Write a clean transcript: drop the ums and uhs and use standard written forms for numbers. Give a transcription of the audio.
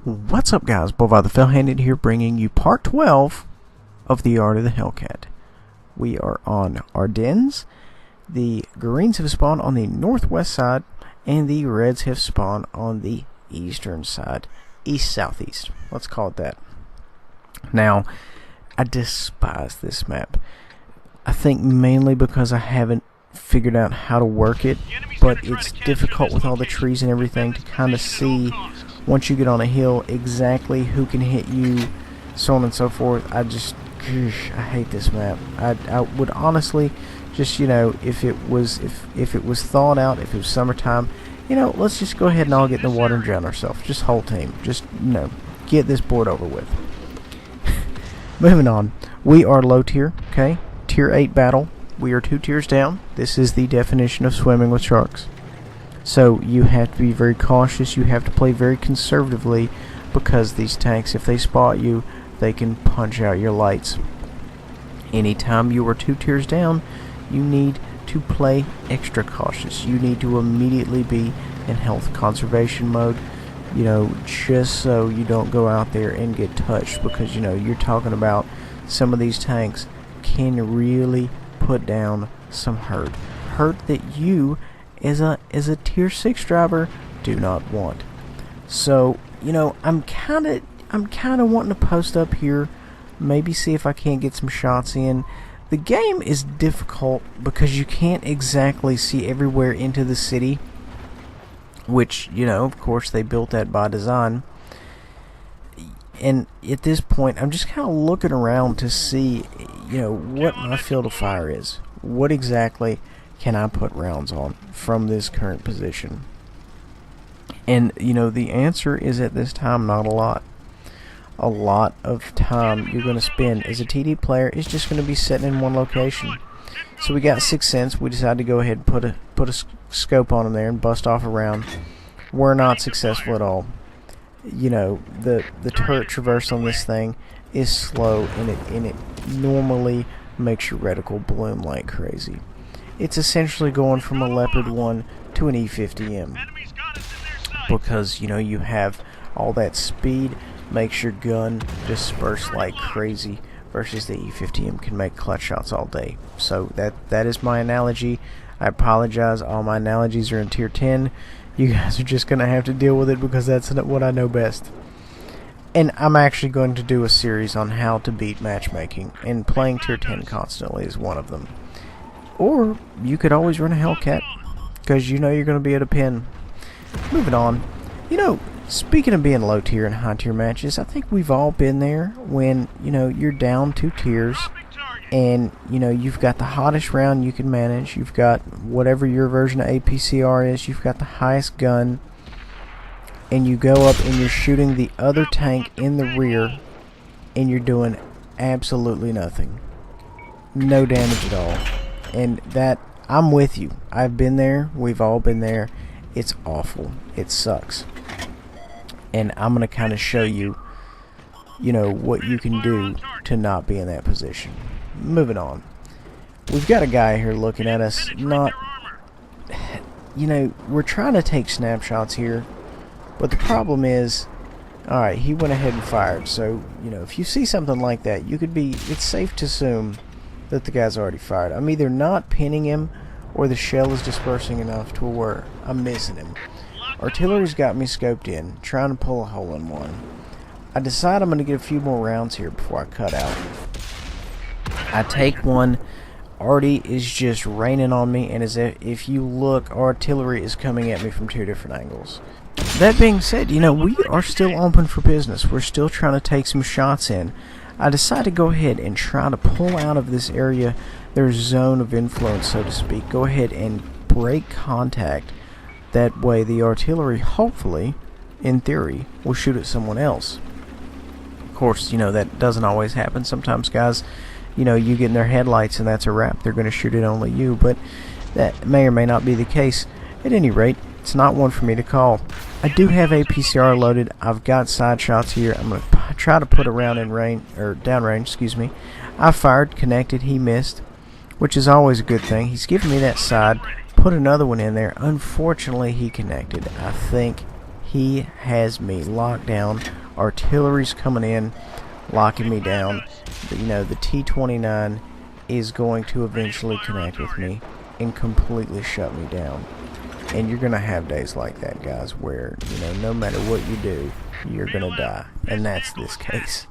What's up, guys? Bovar the Fell-Handed here, bringing you part 12 of The Art of the Hellcat. We are on Ardennes. The Greens have spawned on the northwest side, and the Reds have spawned on the eastern side. East-southeast. Let's call it that. Now, I despise this map. I think mainly because I haven't figured out how to work it, but it's difficult with all the trees and everything to kind of see, once you get on a hill, exactly who can hit you, so on and so forth. I hate this map. I would honestly just, if it was thawed out, if it was summertime, let's just go ahead and all get in the water and drown ourselves. Just whole team. Just, get this board over with. Moving on. We are low tier, okay? Tier 8 battle. We are 2 tiers down. This is the definition of swimming with sharks. So you have to be very cautious. You have to play very conservatively, because these tanks, if they spot you, they can punch out your lights. Anytime you are 2 tiers down, you need to play extra cautious. You need to immediately be in health conservation mode, just so you don't go out there and get touched, because you're talking about some of these tanks can really put down some hurt that you as a tier 6 driver do not want. So I'm kind of wanting to post up here, maybe see if I can't get some shots in. The game is difficult because you can't exactly see everywhere into the city, which of course they built that by design. And at this point, I'm just kind of looking around to see, what my field of fire is. What exactly can I put rounds on from this current position? And, the answer is, at this time, not a lot. A lot of time you're going to spend as a TD player is just going to be sitting in one location. So we got 6 cents. We decided to go ahead and put a scope on them there and bust off a round. We're not successful at all. The turret traverse on this thing is slow, and it normally makes your reticle bloom like crazy. It's essentially going from a Leopard 1 to an E50M, because you have all that speed, makes your gun disperse like crazy, versus the E50M can make clutch shots all day. So that is my analogy. I apologize, all my analogies are in tier 10. You guys are just going to have to deal with it, because that's what I know best. And I'm actually going to do a series on how to beat matchmaking, and playing tier 10 constantly is one of them. Or you could always run a Hellcat, because you're going to be at a pin. Moving on. Speaking of being low tier and high tier matches, I think we've all been there when, you're down 2 tiers, and, you've got the hottest round you can manage. You've got whatever your version of APCR is. You've got the highest gun, and you go up and you're shooting the other tank in the rear, and you're doing absolutely nothing. No damage at all. And that, I'm with you. I've been there. We've all been there. It's awful. It sucks. And I'm going to kind of show you, what you can do to not be in that position. Moving on. We've got a guy here looking at us. Not, we're trying to take snapshots here, but the problem is, alright, he went ahead and fired. So, if you see something like that, it's safe to assume that the guy's already fired. I'm either not pinning him, or the shell is dispersing enough to where I'm missing him. Artillery's got me scoped in, trying to pull a hole in one. I decide I'm going to get a few more rounds here before I cut out. I take one. Artie is just raining on me, and as if you look, artillery is coming at me from 2 different angles. That being said, we are still open for business. We're still trying to take some shots in. I decide to go ahead and try to pull out of this area, their zone of influence, so to speak. Go ahead and break contact. That way the artillery, hopefully, in theory, will shoot at someone else. Of course, that doesn't always happen. Sometimes guys, you get in their headlights and that's a wrap. They're going to shoot at only you, but that may or may not be the case. At any rate, it's not one for me to call. I do have APCR loaded. I've got side shots here. I'm going to try to put a round in range, or downrange, excuse me. I fired, connected, he missed, which is always a good thing. He's giving me that side. Put another one in there. Unfortunately, he connected. I think He has me locked down. Artillery's coming in, locking me down. You know, the T-29 is going to eventually connect with me and completely shut me down. And you're gonna have days like that, guys, where, you know, no matter what you do, you're gonna die. And that's this case.